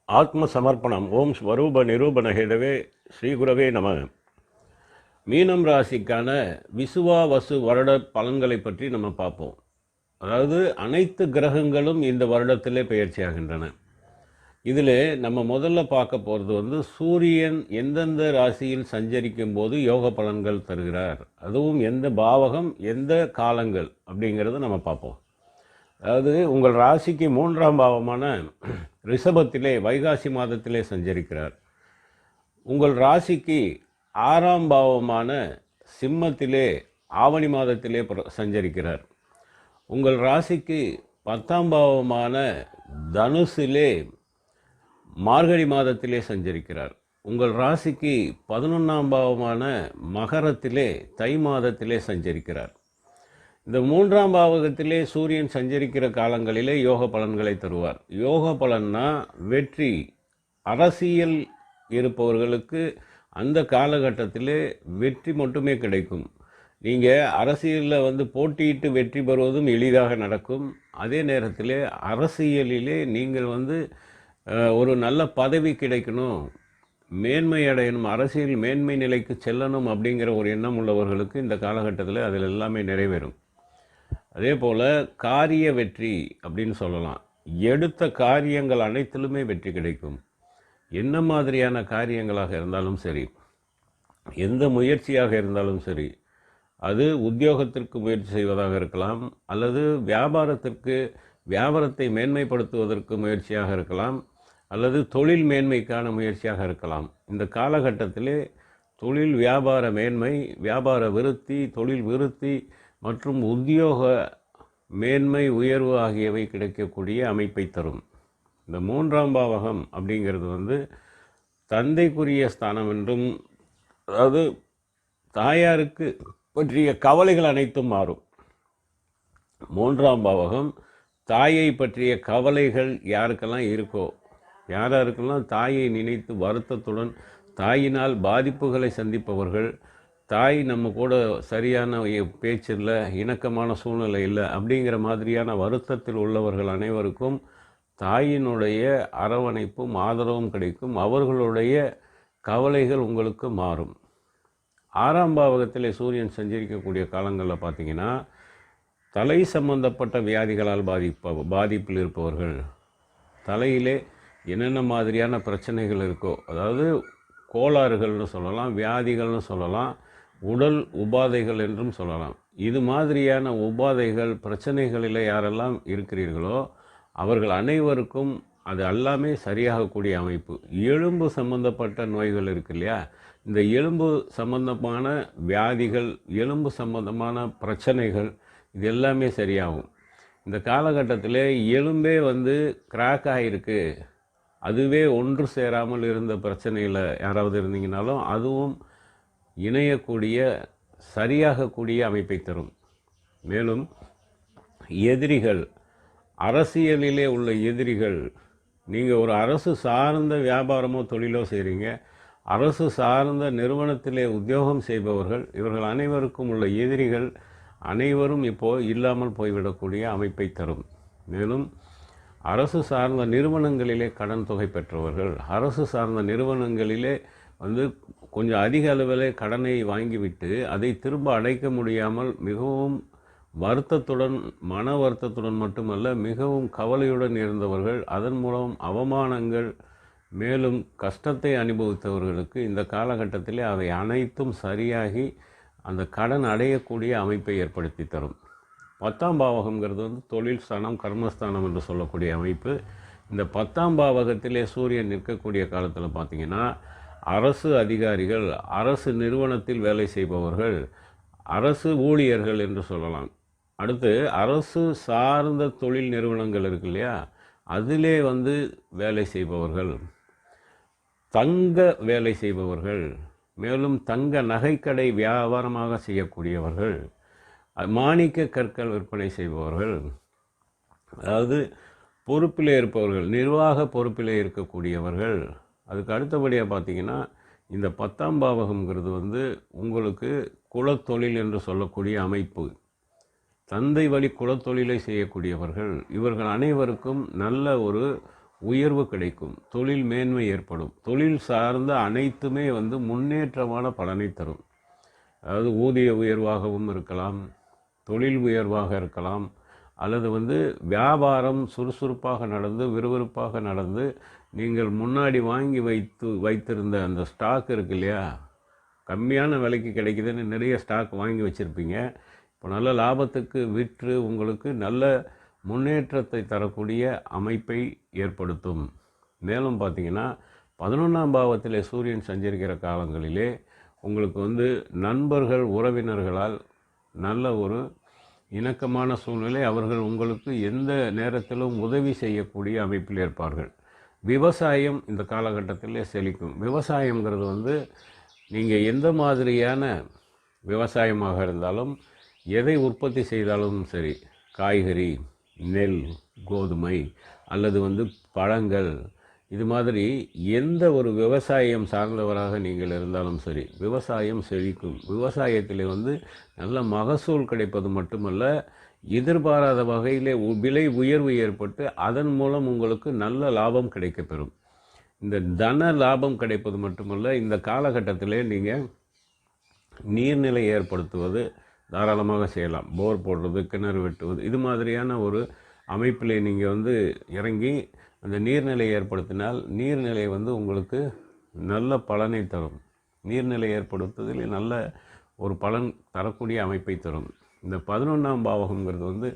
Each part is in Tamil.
ஆத்ம சமர்ப்பணம். ஓம் ஸ்வரூப நிரூபண ஹேதவே ஸ்ரீகுரவே நம. மீனம் ராசிக்கான விசுவாவசு வருட பலன்களை பற்றி நம்ம பார்ப்போம். அதாவது அனைத்து கிரகங்களும் இந்த வருடத்திலே பெயர்ச்சியாகின்றன. இதில் நம்ம முதல்ல பார்க்க போகிறது சூரியன் எந்தெந்த ராசியில் சஞ்சரிக்கும் போது யோக பலன்கள் தருகிறார், அதுவும் எந்த பாவகம் எந்த காலங்கள் அப்படிங்கிறத நம்ம பார்ப்போம். அதாவது உங்கள் ராசிக்கு 3ஆம் பாவமான ரிஷபத்திலே வைகாசி மாதத்திலே சஞ்சரிக்கிறார். உங்கள் ராசிக்கு 6ஆம் பாவமான சிம்மத்திலே ஆவணி மாதத்திலே சஞ்சரிக்கிறார். உங்கள் ராசிக்கு 10ஆம் பாவமான தனுசிலே மார்கழி மாதத்திலே சஞ்சரிக்கிறார். உங்கள் ராசிக்கு 11ஆம் பாவமான மகரத்திலே தை மாதத்திலே சஞ்சரிக்கிறார். இந்த 3ஆம் பாவகத்திலே சூரியன் சஞ்சரிக்கிற காலங்களிலே யோக பலன்களை தருவார். யோக பலன்னா வெற்றி. அரசியல் இருப்பவர்களுக்கு அந்த காலகட்டத்திலே வெற்றி மட்டுமே கிடைக்கும். நீங்கள் அரசியலில் போட்டியிட்டு வெற்றி பெறுவதும் எளிதாக நடக்கும். அதே நேரத்தில் அரசியலிலே நீங்கள் ஒரு நல்ல பதவி கிடைக்கணும், மேன்மை அடையணும், அரசியல் மேன்மை நிலைக்கு செல்லணும் அப்படிங்கிற ஒரு எண்ணம் உள்ளவர்களுக்கு இந்த காலகட்டத்தில் அதில் எல்லாமே நிறைவேறும். அதே போல் காரிய வெற்றி அப்படின்னு சொல்லலாம். எடுத்த காரியங்கள் அனைத்திலுமே வெற்றி கிடைக்கும். என்ன மாதிரியான காரியங்களாக இருந்தாலும் சரி, எந்த முயற்சியாக இருந்தாலும் சரி, அது உத்தியோகத்திற்கு முயற்சி செய்வதாக இருக்கலாம், அல்லது வியாபாரத்தை மேன்மைப்படுத்துவதற்கு முயற்சியாக இருக்கலாம், அல்லது தொழில் மேன்மைக்கான முயற்சியாக இருக்கலாம். இந்த காலகட்டத்திலே தொழில் வியாபார மேன்மை, வியாபார விருத்தி, தொழில் விருத்தி மற்றும் உத்தியோக மேன்மை உயர்வு ஆகியவை கிடைக்கக்கூடிய அமைப்பை தரும். இந்த 3ஆம் பாவகம் அப்படிங்கிறது தந்தைக்குரிய ஸ்தானம் என்றும், அதாவது தாயாருக்கு பற்றிய கவலைகள் அனைத்தும் மாறும். 3ஆம் பாவகம் தாயை பற்றிய கவலைகள் யாருக்கெல்லாம் இருக்கோ, யாருக்கெல்லாம் தாயை நினைத்து வருத்தத்துடன் தாயினால் பாதிப்புகளை சந்திப்பவர்கள், தாய் நம்ம கூட சரியான பேச்சு இல்லை, இணக்கமான சூழ்நிலை இல்லை அப்படிங்கிற மாதிரியான வருத்தத்தில் உள்ளவர்கள் அனைவருக்கும் தாயினுடைய அரவணைப்பும் ஆதரவும் கிடைக்கும். அவர்களுடைய கவலைகள் உங்களுக்கு மாறும். 6ஆம் பாவகத்தில் சூரியன் சஞ்சரிக்கக்கூடிய காலங்களில் பார்த்திங்கன்னா, தலை சம்பந்தப்பட்ட வியாதிகளால் பாதிப்பில் இருப்பவர்கள், தலையிலே என்னென்ன மாதிரியான பிரச்சனைகள் இருக்கோ, அதாவது கோளாறுகள்னு சொல்லலாம், வியாதிகள்னு சொல்லலாம், உடல் உபாதைகள் என்றும் சொல்லலாம். இது மாதிரியான உபாதைகள் பிரச்சனைகளில் யாரெல்லாம் இருக்கிறீர்களோ அவர்கள் அனைவருக்கும் அது எல்லாமே சரியாகக்கூடிய அமைப்பு. எலும்பு சம்பந்தப்பட்ட நோய்கள் இருக்கு இல்லையா, இந்த எலும்பு சம்பந்தமான வியாதிகள், எலும்பு சம்பந்தமான பிரச்சனைகள், இது எல்லாமே சரியாகும். இந்த காலகட்டத்தில் எலும்பே கிராக் ஆகிருக்கு, அதுவே ஒன்று சேராமல் இருந்த பிரச்சனையில் யாராவது இருந்தீங்கனாலும் அதுவும் இணையக்கூடிய சரியாகக்கூடிய அமைப்பை தரும். மேலும் எதிரிகள், அரசியலிலே உள்ள எதிரிகள், நீங்கள் ஒரு அரசு சார்ந்த வியாபாரமோ தொழிலோ செய்கிறீங்க, அரசு சார்ந்த நிறுவனத்திலே உத்தியோகம் செய்பவர்கள், இவர்கள் அனைவருக்கும் உள்ள எதிரிகள் அனைவரும் இப்போது இல்லாமல் போய்விடக்கூடிய அமைப்பை தரும். மேலும் அரசு சார்ந்த நிறுவனங்களிலே கடன் தொகை பெற்றவர்கள், அரசு சார்ந்த நிறுவனங்களிலே கொஞ்சம் அதிக அளவில் கடனை வாங்கிவிட்டு அதை திரும்ப அடைக்க முடியாமல் மிகவும் வருத்தத்துடன், மன வருத்தத்துடன் மட்டுமல்ல மிகவும் கவலையுடன் இருந்தவர்கள், அதன் மூலம் அவமானங்கள் மேலும் கஷ்டத்தை அனுபவித்தவர்களுக்கு இந்த காலகட்டத்திலே அவை அனைத்தும் சரியாகி அந்த கடன் அடையக்கூடிய அமைப்பை ஏற்படுத்தி தரும். 10ஆம் பாவகங்கிறது தொழில் ஸ்தானம், கர்மஸ்தானம் என்று சொல்லக்கூடிய அமைப்பு. இந்த 10ஆம் பாவகத்திலே சூரியன் நிற்கக்கூடிய காலத்தில் பார்த்திங்கன்னா, அரசு அதிகாரிகள், அரசு நிறுவனத்தில் வேலை செய்பவர்கள், அரசு ஊழியர்கள் என்று சொல்லலாம். அடுத்து அரசு சார்ந்த தொழில் நிறுவனங்கள் இருக்கு இல்லையா, அதிலே வேலை செய்பவர்கள், தங்க வேலை செய்பவர்கள், மேலும் தங்க நகைக்கடை வியாபாரமாக செய்யக்கூடியவர்கள், மாணிக்க கற்கள் விற்பனை செய்பவர்கள், அதாவது பொறுப்பிலே இருப்பவர்கள், நிர்வாக பொறுப்பிலே இருக்கக்கூடியவர்கள். அதுக்கு அடுத்தபடியாக பார்த்திங்கன்னா, இந்த 10ஆம் பாவகம்ங்கிறது உங்களுக்கு குலத்தொழில் என்று சொல்லக்கூடிய அமைப்பு. தந்தை வழி குலத்தொழிலை செய்யக்கூடியவர்கள், இவர்கள் அனைவருக்கும் நல்ல ஒரு உயர்வு கிடைக்கும், தொழில் மேன்மை ஏற்படும். தொழில் சார்ந்த அனைத்துமே முன்னேற்றமான பலனை தரும். அதாவது ஊதிய உயர்வாகவும் இருக்கலாம், தொழில் உயர்வாக இருக்கலாம், அல்லது வியாபாரம் சுறுசுறுப்பாக நடந்து விறுவிறுப்பாக நடந்து நீங்கள் முன்னாடி வாங்கி வைத்திருந்த அந்த ஸ்டாக் இருக்கு இல்லையா, கம்மியான விலைக்கு கிடைக்குதுன்னு நிறைய ஸ்டாக் வாங்கி வச்சுருப்பீங்க. இப்போ நல்ல லாபத்துக்கு விற்று உங்களுக்கு நல்ல முன்னேற்றத்தை தரக்கூடிய அமைப்பை ஏற்படுத்தும். மேலும் பார்த்திங்கன்னா 11ஆம் பாவத்தில் சூரியன் சஞ்சரிக்கிற காலங்களிலே உங்களுக்கு நண்பர்கள் உறவினர்களால் நல்ல ஒரு இணக்கமான சூழ்நிலை, அவர்கள் உங்களுக்கு எந்த நேரத்திலும் உதவி செய்யக்கூடிய அமைப்பில் இருப்பார்கள். விவசாயம் இந்த காலகட்டத்தில் செழிக்கும். விவசாயங்கிறது நீங்கள் எந்த மாதிரியான விவசாயமாக இருந்தாலும், எதை உற்பத்தி செய்தாலும் சரி, காய்கறி, நெல், கோதுமை அல்லது பழங்கள், இது மாதிரி எந்த ஒரு விவசாயம் சார்ந்தவராக நீங்கள் இருந்தாலும் சரி, விவசாயம் செழிக்கும். விவசாயத்தில் நல்ல மகசூல் கிடைப்பது மட்டுமல்ல, எதிர்பாராத வகையிலே விலை உயர்வு ஏற்பட்டு அதன் மூலம் உங்களுக்கு நல்ல லாபம் கிடைக்கப்பெறும். இந்த தன லாபம் கிடைப்பது மட்டுமல்ல, இந்த காலகட்டத்திலே நீங்கள் நீர்நிலை ஏற்படுத்துவது தாராளமாக செய்யலாம். போர் போடுறது, கிணறு வெட்டுவது, இது மாதிரியான ஒரு அமைப்பில் நீங்கள் இறங்கி அந்த நீர்நிலை ஏற்படுத்தினால் நீர்நிலை உங்களுக்கு நல்ல பலனை தரும். நீர்நிலை ஏற்படுத்துவதில் நல்ல ஒரு பலன் தரக்கூடிய அமைப்பை தரும். இந்த 11ஆம் பாவகங்கிறது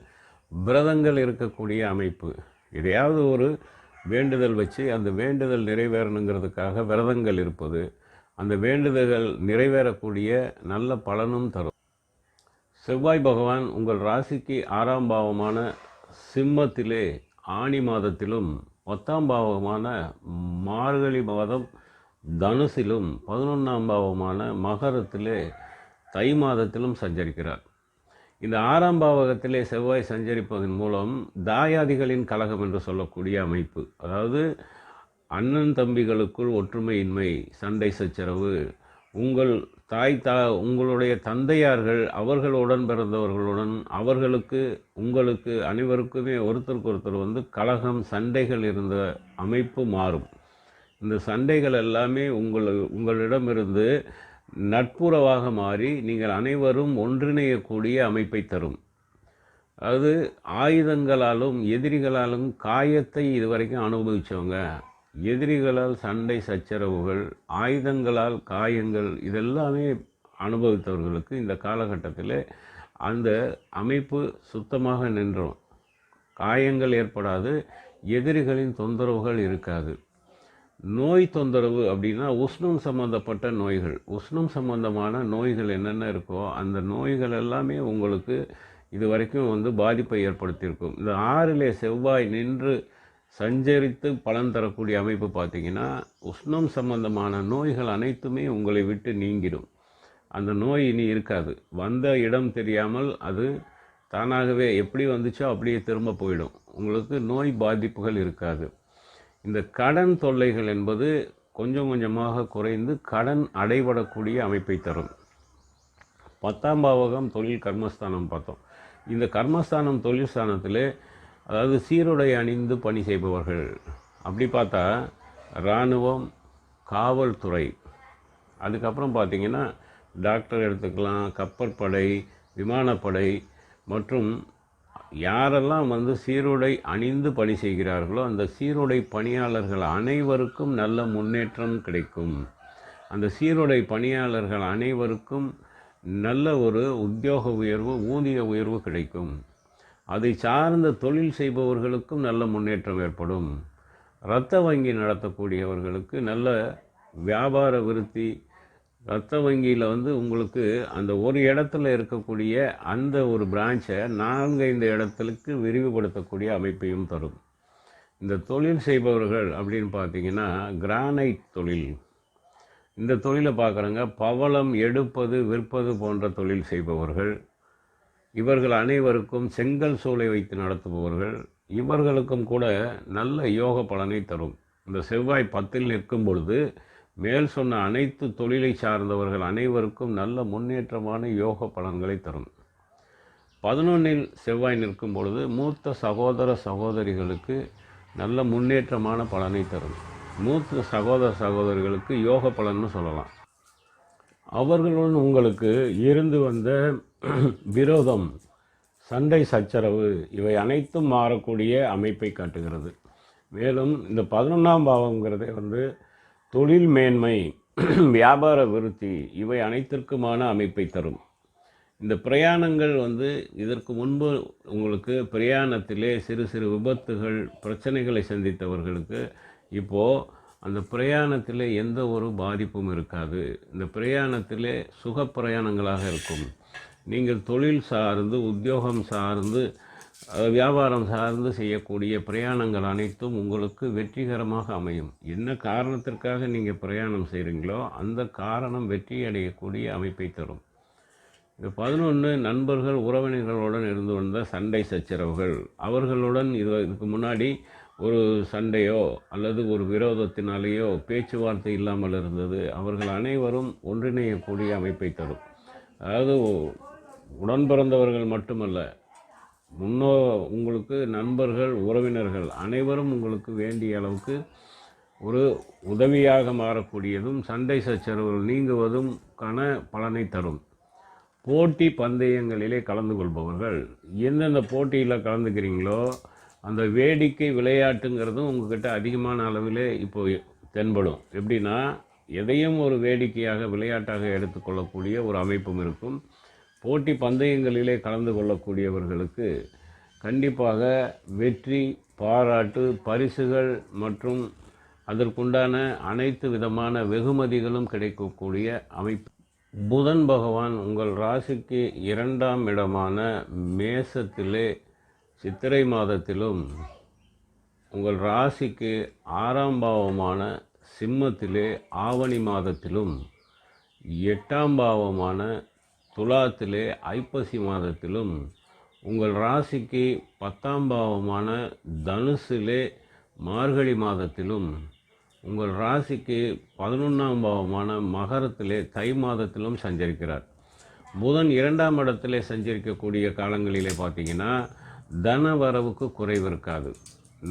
விரதங்கள் இருக்கக்கூடிய அமைப்பு. எதையாவது ஒரு வேண்டுதல் வச்சு அந்த வேண்டுதல் நிறைவேறணுங்கிறதுக்காக விரதங்கள் இருப்பது, அந்த வேண்டுதல்கள் நிறைவேறக்கூடிய நல்ல பலனும் தரும். செவ்வாய் பகவான் உங்கள் ராசிக்கு 6ஆம் பாவமான சிம்மத்திலே ஆனி மாதத்திலும், 10ஆம் பாவமான மார்கழி மாதம் தனுசிலும், 11ஆம் பாவமான மகரத்திலே தை மாதத்திலும் சஞ்சரிக்கிறார். இந்த 6ஆம் பாவகத்திலே செவ்வாய் சஞ்சரிப்பதன் மூலம் தாயாதிகளின் கலகம் என்று சொல்லக்கூடிய அமைப்பு, அதாவது அண்ணன் தம்பிகளுக்குள் ஒற்றுமையின்மை, சண்டை சச்சரவு, உங்களுடைய தந்தையார்கள் அவர்களுடன் பிறந்தவர்களுடன் உங்களுக்கு அனைவருக்குமே ஒருத்தருக்கு ஒருத்தர் கலகம், சண்டைகள் இருந்த அமைப்பு மாறும். இந்த சண்டைகள் எல்லாமே உங்களிடமிருந்து நட்புறவாக மாறி நீங்கள் அனைவரும் ஒன்றிணையக்கூடிய அமைப்பை தரும். அதாவது ஆயுதங்களாலும் எதிரிகளாலும் காயத்தை இதுவரைக்கும் அனுபவித்தவங்க, எதிரிகளால் சண்டை சச்சரவுகள், ஆயுதங்களால் காயங்கள், இதெல்லாமே அனுபவித்தவர்களுக்கு இந்த காலகட்டத்தில் அந்த அமைப்பு சுத்தமாக நின்றோம். காயங்கள் ஏற்படாது, எதிரிகளின் தொந்தரவுகள் இருக்காது. நோய் தொந்தரவு அப்படின்னா உஷ்ணம் சம்பந்தப்பட்ட நோய்கள், உஷ்ணம் சம்பந்தமான நோய்கள் என்னென்ன இருக்கோ அந்த நோய்கள் எல்லாமே உங்களுக்கு இது வரைக்கும் பாதிப்பை ஏற்படுத்தியிருக்கும். இந்த 6லே செவ்வாய் நின்று சஞ்சரித்து பலன் தரக்கூடிய அமைப்பு பார்த்திங்கன்னா, உஷ்ணம் சம்பந்தமான நோய்கள் அனைத்துமே உங்களை விட்டு நீங்கிடும். அந்த நோய் இனி இருக்காது. வந்த இடம் தெரியாமல் அது தானாகவே எப்படி வந்துச்சோ அப்படியே திரும்ப போயிடும். உங்களுக்கு நோய் பாதிப்புகள் இருக்காது. இந்த கடன் தொல்லைகள் என்பது கொஞ்சம் கொஞ்சமாக குறைந்து கடன் அடைபடக்கூடிய அமைப்பை தரும். 10ஆம் பாவகம் தொழில் கர்மஸ்தானம் பார்த்தோம். இந்த கர்மஸ்தானம் தொழில் ஸ்தானத்தில், அதாவது சீருடை அணிந்து பணி செய்பவர்கள், அப்படி பார்த்தா இராணுவம், காவல்துறை, அதுக்கப்புறம் பார்த்திங்கன்னா டாக்டர் எடுத்துக்கலாம், கப்பற்படை, விமானப்படை, மற்றும் யாரெல்லாம் சீருடை அணிந்து பணி செய்கிறார்களோ அந்த சீருடை பணியாளர்கள் அனைவருக்கும் நல்ல முன்னேற்றம் கிடைக்கும். அந்த சீருடை பணியாளர்கள் அனைவருக்கும் நல்ல ஒரு உத்தியோக உயர்வு, ஊதிய உயர்வு கிடைக்கும். அதை சார்ந்த தொழில் செய்பவர்களுக்கும் நல்ல முன்னேற்றம் ஏற்படும். இரத்த வங்கி நடத்தக்கூடியவர்களுக்கு நல்ல வியாபார விருத்தி, இரத்த வங்கியில் உங்களுக்கு அந்த ஒரு இடத்துல இருக்கக்கூடிய அந்த ஒரு பிரான்ச்சை 4-5 இடத்துக்கு விரிவுபடுத்தக்கூடிய அமைப்பையும் தரும். இந்த தொழில் செய்பவர்கள் அப்படின்னு பார்த்திங்கன்னா கிரானைட் தொழில், இந்த தொழிலை பார்க்குறங்க, பவளம் எடுப்பது விற்பது போன்ற தொழில் செய்பவர்கள், இவர்கள் அனைவருக்கும் செங்கல் சூளை வைத்து நடத்துபவர்கள், இவர்களுக்கும் கூட நல்ல யோக பலனை தரும். இந்த செவ்வாய் 10ல் நிற்கும் பொழுது மேல் சொன்ன அனைத்து தொழிலை சார்ந்தவர்கள் அனைவருக்கும் நல்ல முன்னேற்றமான யோக பலன்களை தரும். 11ல் செவ்வாய் நிற்கும் பொழுது மூத்த சகோதர சகோதரிகளுக்கு நல்ல முன்னேற்றமான பலனை தரும். மூத்த சகோதரர்களுக்கு யோக பலன்னு சொல்லலாம். அவர்களுடன் உங்களுக்கு இருந்து வந்த விரோதம், சண்டை சச்சரவு இவை அனைத்தும் மாறக்கூடிய அமைப்பை காட்டுகிறது. மேலும் இந்த 11ஆம் பாவங்கிறதே தொழில் மேன்மை, வியாபார விருத்தி இவை அனைத்திற்குமான அமைப்பை தரும். இந்த பிரயாணங்கள் இதற்கு முன்பு உங்களுக்கு பிரயாணத்திலே சிறு சிறு விபத்துகள், பிரச்சனைகளை சந்தித்தவர்களுக்கு இப்போது அந்த பிரயாணத்தில் எந்த ஒரு பாதிப்பும் இருக்காது. இந்த பிரயாணத்திலே சுக பிரயாணங்களாக இருக்கும். நீங்கள் தொழில் சார்ந்து, உத்தியோகம் சார்ந்து, வியாபாரம் சார்ந்து செய்யக்கூடிய பிரயாணங்கள் அனைத்தும் உங்களுக்கு வெற்றிகரமாக அமையும். என்ன காரணத்திற்காக நீங்கள் பிரயாணம் செய்கிறீங்களோ அந்த காரணம் வெற்றி அடையக்கூடிய அமைப்பை தரும். இந்த 11 நண்பர்கள், உறவினர்களுடன் இருந்து வந்த சண்டை சச்சரவுகள், அவர்களுடன் இதுக்கு முன்னாடி ஒரு சண்டையோ அல்லது ஒரு விரோதத்தினாலேயோ பேச்சுவார்த்தை இல்லாமல் இருந்தது. அவர்கள் அனைவரும் ஒன்றிணையக்கூடிய அமைப்பை தரும். அதாவது உடன் பிறந்தவர்கள் மட்டுமல்ல, உங்களுக்கு நண்பர்கள், உறவினர்கள் அனைவரும் உங்களுக்கு வேண்டிய அளவுக்கு ஒரு உதவியாக மாறக்கூடியதும், சண்டை சச்சரவுகள் நீங்குவதும் பலனை தரும். போட்டி பந்தயங்களிலே கலந்து கொள்பவர்கள், எந்தெந்த போட்டியில் கலந்துக்கிறீங்களோ அந்த வேடிக்கை விளையாட்டுங்கிறதும் உங்கள்கிட்ட அதிகமான அளவில் இப்போ தென்படும். எப்படின்னா, எதையும் ஒரு வேடிக்கையாக விளையாட்டாக எடுத்துக்கொள்ளக்கூடிய ஒரு அமைப்பும் இருக்கும். போட்டி பந்தயங்களிலே கலந்து கொள்ளக்கூடியவர்களுக்கு கண்டிப்பாக வெற்றி, பாராட்டு, பரிசுகள் மற்றும் அதற்குண்டான அனைத்து விதமான வெகுமதிகளும் கிடைக்கக்கூடிய அமைப்பு. புதன் பகவான் உங்கள் ராசிக்கு 2ஆம் இடமான மேசத்திலே சித்திரை மாதத்திலும், உங்கள் ராசிக்கு 6ஆம் பாவமான சிம்மத்திலே ஆவணி மாதத்திலும், 8ஆம் பாவமான துலாத்திலே ஐப்பசி மாதத்திலும், உங்கள் ராசிக்கு 10ஆம் பாவமான தனுசிலே மார்கழி மாதத்திலும், உங்கள் ராசிக்கு 11ஆம் பாவமான மகரத்திலே தை மாதத்திலும் சஞ்சரிக்கிறார். புதன் 2ஆம் இடத்திலே சஞ்சரிக்கக்கூடிய காலங்களிலே பார்த்தீங்கன்னா தன வரவுக்கு குறைவு இருக்காது.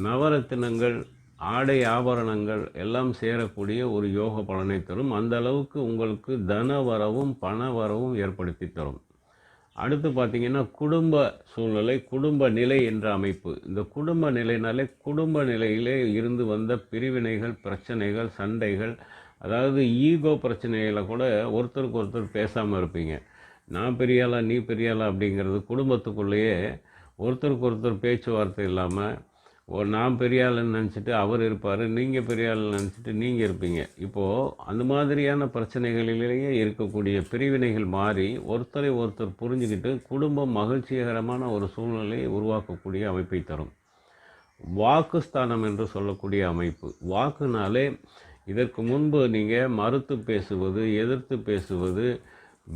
நவரத்தினங்கள், ஆடை ஆபரணங்கள் எல்லாம் சேரக்கூடிய ஒரு யோக பலனை தரும். அந்த அளவுக்கு உங்களுக்கு தன வரவும் பண வரவும் ஏற்படுத்தி தரும். அடுத்து பார்த்திங்கன்னா குடும்ப சூழ்நிலை, குடும்ப நிலை என்ற அமைப்பு. இந்த குடும்ப நிலைனாலே குடும்ப நிலையிலே இருந்து வந்த பிரிவினைகள், பிரச்சனைகள், சண்டைகள், அதாவது ஈகோ பிரச்சனைகளை கூட ஒருத்தருக்கு ஒருத்தர் பேசாமல் இருப்பீங்க. நான் பெரியாளா நீ பெரியாளா அப்படிங்கிறது குடும்பத்துக்குள்ளேயே ஒருத்தருக்கு ஒருத்தர் பேச்சுவார்த்தை இல்லாமல், நான் பெரிய ஆளுன்னு நினச்சிட்டு அவர் இருப்பார், நீங்கள் பெரிய ஆளுன்னு நினச்சிட்டு நீங்கள் இருப்பீங்க. இப்போது அந்த மாதிரியான பிரச்சனைகளிலேயே இருக்கக்கூடிய பிரிவினைகள் மாறி ஒருத்தரை ஒருத்தர் புரிஞ்சுக்கிட்டு குடும்பம் மகிழ்ச்சிகரமான ஒரு சூழ்நிலையை உருவாக்கக்கூடிய அமைப்பை தரும். வாக்குஸ்தானம் என்று சொல்லக்கூடிய அமைப்பு. வாக்குனாலே இதற்கு முன்பு நீங்கள் மறுத்து பேசுவது, எதிர்த்து பேசுவது,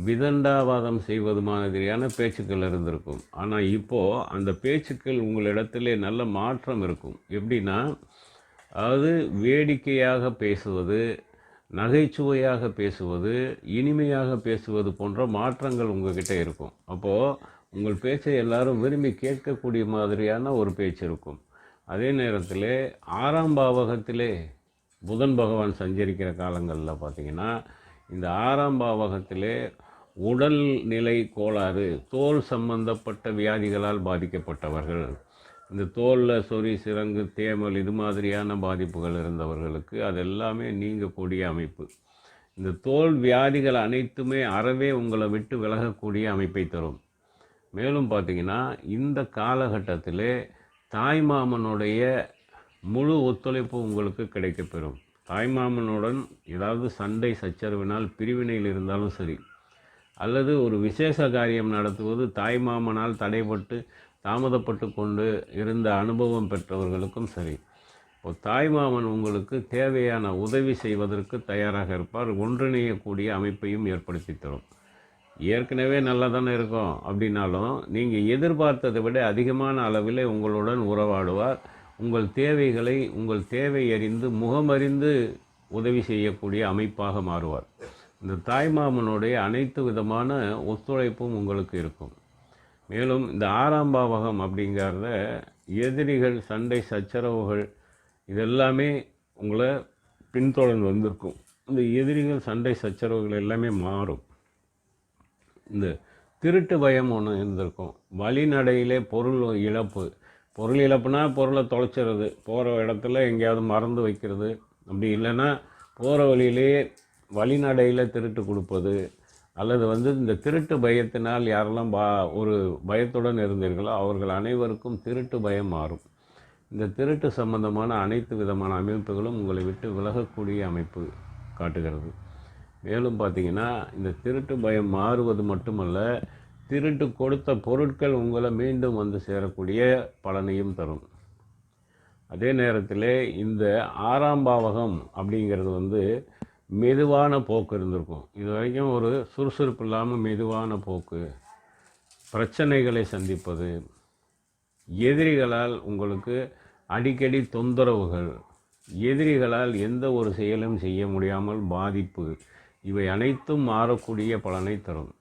விதண்டாவாதம் செய்வது மாதிரியான பேச்சுக்கள் இருந்திருக்கும். ஆனால் இப்போது அந்த பேச்சுக்கள் உங்களிடத்திலே நல்ல மாற்றம் இருக்கும். எப்படின்னா, அதாவது வேடிக்கையாக பேசுவது, நகைச்சுவையாக பேசுவது, இனிமையாக பேசுவது போன்ற மாற்றங்கள் உங்கள்கிட்ட இருக்கும். அப்போது உங்கள் பேச்சை எல்லாரும் விரும்பி கேட்கக்கூடிய மாதிரியான ஒரு பேச்சு இருக்கும். அதே நேரத்தில் 6ஆம் பாவகத்திலே புதன் பகவான் சஞ்சரிக்கிற காலங்களில் பார்த்திங்கன்னா, இந்த 6ஆம் பாவகத்திலே உடல்நிலை கோளாறு, தோல் சம்பந்தப்பட்ட வியாதிகளால் பாதிக்கப்பட்டவர்கள், இந்த தோலில் சொறி, சிரங்கு, தேமல் இது மாதிரியான பாதிப்புகள் இருந்தவர்களுக்கு அதெல்லாமே நீங்கக்கூடிய அமைப்பு. இந்த தோல் வியாதிகள் அனைத்துமே அறவே உங்களை விட்டு விலகக்கூடிய அமைப்பை தரும். மேலும் பார்த்திங்கன்னா, இந்த காலகட்டத்திலே தாய்மாமனுடைய முழு ஒத்துழைப்பு உங்களுக்கு கிடைக்கப்பெறும். தாய்மாமனுடன் ஏதாவது சண்டை சச்சரவினால் பிரிவினையில் இருந்தாலும் சரி, அல்லது ஒரு விசேஷ காரியம் நடத்துவது தாய்மாமனால் தடைப்பட்டு தாமதப்பட்டு கொண்டு இருந்த அனுபவம் பெற்றவர்களுக்கும் சரி, இப்போ தாய்மாமன் உங்களுக்கு தேவையான உதவி செய்வதற்கு தயாராக இருப்பார். ஒன்றிணையக்கூடிய அமைப்பையும் ஏற்படுத்தி தரும். ஏற்கனவே நல்லா தானே இருக்கும் அப்படின்னாலும் நீங்கள் எதிர்பார்த்ததை விட அதிகமான அளவில் உங்களுடன் உறவாடுவார். உங்கள் தேவை அறிந்து, முகமறிந்து உதவி செய்யக்கூடிய அமைப்பாக மாறுவார். இந்த தாய்மாமனுடைய அனைத்து விதமான ஒத்துழைப்பும் உங்களுக்கு இருக்கும். மேலும் இந்த 6ஆம் பாவகம் அப்படிங்கிறத எதிரிகள், சண்டை சச்சரவுகள் இதெல்லாமே உங்களை பின்தொடர்ந்து வந்திருக்கும். இந்த எதிரிகள், சண்டை சச்சரவுகள் எல்லாமே மாறும். இந்த திருட்டு பயம் ஒன்று இருந்திருக்கும். வழிநடையிலே பொருள் இழப்பு. பொருள் இழப்புனா பொருளை தொலைச்சிறது, போகிற இடத்துல எங்கேயாவது மறந்து வைக்கிறது, அப்படி இல்லைன்னா போகிற வழியிலேயே வழிநடையில் திருட்டு கொடுப்பது, அல்லது இந்த திருட்டு பயத்தினால் யாரெல்லாம் ஒரு பயத்துடன் இருந்தீர்களோ அவர்கள் அனைவருக்கும் திருட்டு பயம் மாறும். இந்த திருட்டு சம்பந்தமான அனைத்து விதமான அமைப்புகளும் உங்களை விட்டு விலகக்கூடிய அமைப்பு காட்டுகிறது. மேலும் பார்த்திங்கன்னா, இந்த திருட்டு பயம் மாறுவது மட்டுமல்ல, திருட்டு கொடுத்த பொருட்கள் உங்களை மீண்டும் வந்து சேரக்கூடிய பலனையும் தரும். அதே நேரத்தில் இந்த 6ஆம் பாவகம் அப்படிங்கிறது மெதுவான போக்கு இருந்திருக்கும். இது வரைக்கும் ஒரு சுறுசுறுப்பு இல்லாமல் மெதுவான போக்கு, பிரச்சனைகளை சந்திப்பது, எதிரிகளால் உங்களுக்கு அடிக்கடி தொந்தரவுகள், எதிரிகளால் எந்த ஒரு செயலும் செய்ய முடியாமல் பாதிப்பு, இவை அனைத்தும் மாறக்கூடிய பலனை தரும்.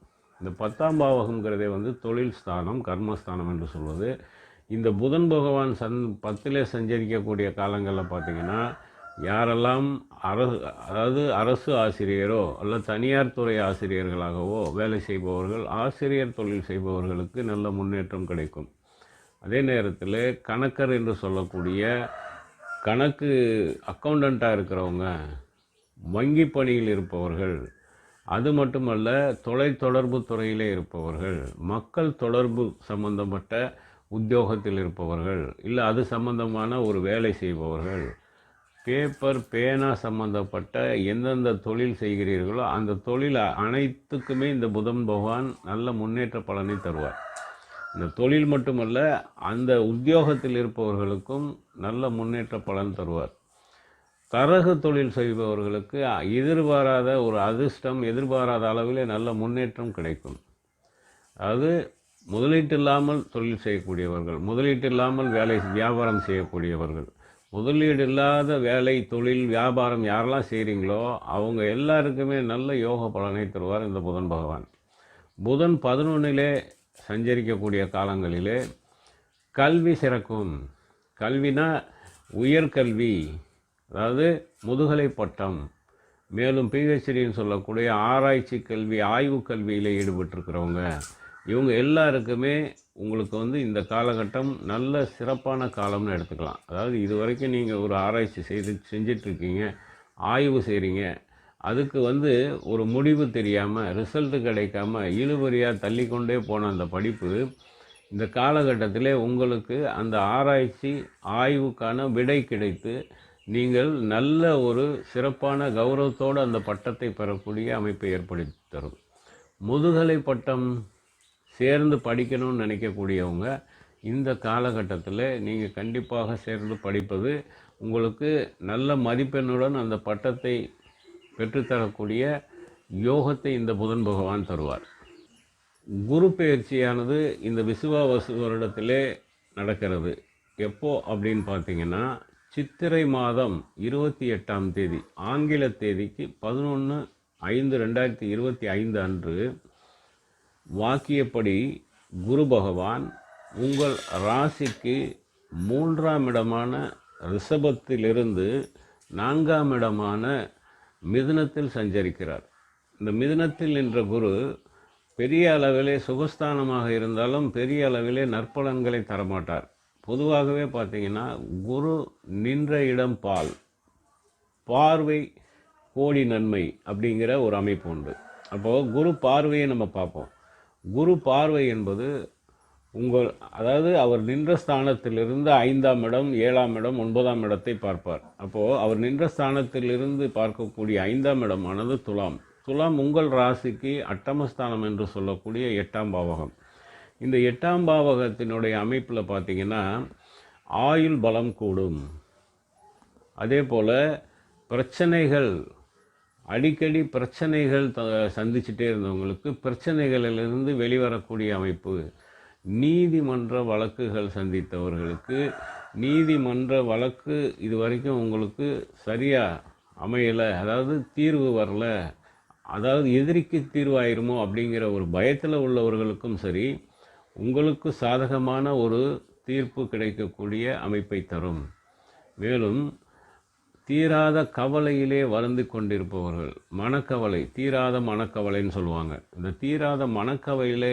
இந்த 10ஆம் பாவகங்கிறதே தொழில் ஸ்தானம், கர்மஸ்தானம் என்று சொல்வது. இந்த புதன் பகவான் 10லே சஞ்சரிக்கக்கூடிய காலங்களில் பார்த்திங்கன்னா, யாரெல்லாம் அரசு ஆசிரியரோ அல்ல தனியார் துறை ஆசிரியர்களாகவோ வேலை செய்பவர்கள், ஆசிரியர் தொழில் செய்பவர்களுக்கு நல்ல முன்னேற்றம் கிடைக்கும். அதே நேரத்தில் கணக்கர் என்று சொல்லக்கூடிய கணக்கு அக்கௌண்டண்ட்டாக இருக்கிறவங்க, வங்கி பணியில் இருப்பவர்கள், அது மட்டுமல்ல தொலைத்தொடர்பு துறையிலே இருப்பவர்கள், மக்கள் தொடர்பு சம்பந்தப்பட்ட உத்தியோகத்தில் இருப்பவர்கள், இல்லை அது சம்பந்தமான ஒரு வேலை செய்பவர்கள், பேப்பர் பேனா சம்பந்தப்பட்ட எந்தெந்த தொழில் செய்கிறீர்களோ அந்த தொழில் அனைத்துக்குமே இந்த புதன் பகவான் நல்ல முன்னேற்ற பலனை தருவார். இந்த தொழில் மட்டுமல்ல, அந்த உத்தியோகத்தில் இருப்பவர்களுக்கும் நல்ல முன்னேற்ற பலன் தருவார். தரகு தொழில் செய்பவர்களுக்கு எதிர்பாராத ஒரு அதிர்ஷ்டம், எதிர்பாராத அளவிலே நல்ல முன்னேற்றம் கிடைக்கும். அதாவது முதலீட்டு இல்லாமல் தொழில் செய்யக்கூடியவர்கள், முதலீட்டு இல்லாமல் வியாபாரம் செய்யக்கூடியவர்கள், முதலீடு இல்லாத வேலை, தொழில், வியாபாரம் யாரெல்லாம் செய்கிறீங்களோ அவங்க எல்லாருக்குமே நல்ல யோக பலனை தருவார் இந்த புதன் பகவான். புதன் 11லே சஞ்சரிக்கக்கூடிய காலங்களிலே கல்வி சிறக்கும். கல்வினா உயர்கல்வி, அதாவது முதுகலை பட்டம், மேலும் பிஹெச்டின்னு சொல்லக்கூடிய ஆராய்ச்சி கல்வி, ஆய்வு கல்வியில் ஈடுபட்டிருக்கிறவங்க, இவங்க எல்லாருக்குமே உங்களுக்கு இந்த காலகட்டம் நல்ல சிறப்பான காலம்னு எடுத்துக்கலாம். அதாவது இது வரைக்கும் நீங்கள் ஒரு ஆராய்ச்சி செஞ்சிட்ருக்கீங்க, ஆய்வு செய்கிறீங்க, அதுக்கு ஒரு முடிவு தெரியாமல், ரிசல்ட்டு கிடைக்காம இழுபறியாக தள்ளிக்கொண்டே போன அந்த படிப்பு இந்த காலகட்டத்திலே உங்களுக்கு அந்த ஆராய்ச்சி ஆய்வுக்கான விடை கிடைத்து நீங்கள் நல்ல ஒரு சிறப்பான கௌரவத்தோடு அந்த பட்டத்தை பெறக்கூடிய அமைப்பை ஏற்படுத்தி தரும். முதுகலை பட்டம் சேர்ந்து படிக்கணும்னு நினைக்கக்கூடியவங்க இந்த காலகட்டத்தில் நீங்கள் கண்டிப்பாக சேர்ந்து படிப்பது உங்களுக்கு நல்ல மதிப்பெண்ணுடன் அந்த பட்டத்தை பெற்றுத்தரக்கூடிய யோகத்தை இந்த புதன் பகவான் தருவார். குரு பெயர்ச்சியானது இந்த விசுவாவசு வருடத்திலே நடக்கிறது. எப்போ அப்படின்னு பார்த்தீங்கன்னா, சித்திரை மாதம் 28ஆம் தேதி, ஆங்கில தேதிக்கு 11/5/2025 அன்று வாக்கியப்படி குரு பகவான் உங்கள் ராசிக்கு 3ஆம் இடமான ரிஷபத்திலிருந்து 4ஆம் இடமான மிதுனத்தில் சஞ்சரிக்கிறார். இந்த மிதுனத்தில் நின்ற குரு பெரிய அளவிலே சுகஸ்தானமாக இருந்தாலும் பெரிய அளவிலே நற்பலன்களை தரமாட்டார். பொதுவாகவே பார்த்திங்கன்னா, குரு நின்ற இடம் பார்வை கோடி நன்மை அப்படிங்கிற ஒரு அமைப்பு உண்டு. அப்போது குரு பார்வையை நம்ம பார்ப்போம். குரு பார்வை என்பது அதாவது அவர் நின்ற ஸ்தானத்திலிருந்து 5ஆம் இடம், 7ஆம் இடம், 9ஆம் இடத்தை பார்ப்பார். அப்போது அவர் நின்ற ஸ்தானத்திலிருந்து பார்க்கக்கூடிய 5ஆம் இடமானது துலாம். துலாம் உங்கள் ராசிக்கு அட்டமஸ்தானம் என்று சொல்லக்கூடிய 8ஆம் பாவகம். இந்த 8ஆம் பாவகத்தினுடைய அமைப்பில் பார்த்திங்கன்னா, ஆயுள் பலம் கூடும். அதே போல் பிரச்சனைகள், அடிக்கடி பிரச்சனைகள் சந்திச்சுட்டே இருந்தவங்களுக்கு பிரச்சனைகளிலிருந்து வெளிவரக்கூடிய அமைப்பு, நீதிமன்ற வழக்குகள் சந்தித்தவர்களுக்கு நீதிமன்ற வழக்கு இது வரைக்கும் உங்களுக்கு சரியாக அமையலை, அதாவது தீர்வு வரல, அதாவது எதிரிக்கு தீர்வாயிருமோ அப்படிங்கிற ஒரு பயத்தில் உள்ளவர்களுக்கும் சரி, உங்களுக்கு சாதகமான ஒரு தீர்ப்பு கிடைக்கக்கூடிய அமைப்பை தரும். மேலும் தீராத கவலையிலே வருந்தி கொண்டிருப்பவர்கள், மனக்கவலை, தீராத மனக்கவலைன்னு சொல்லுவாங்க. இந்த தீராத மனக்கவலையிலே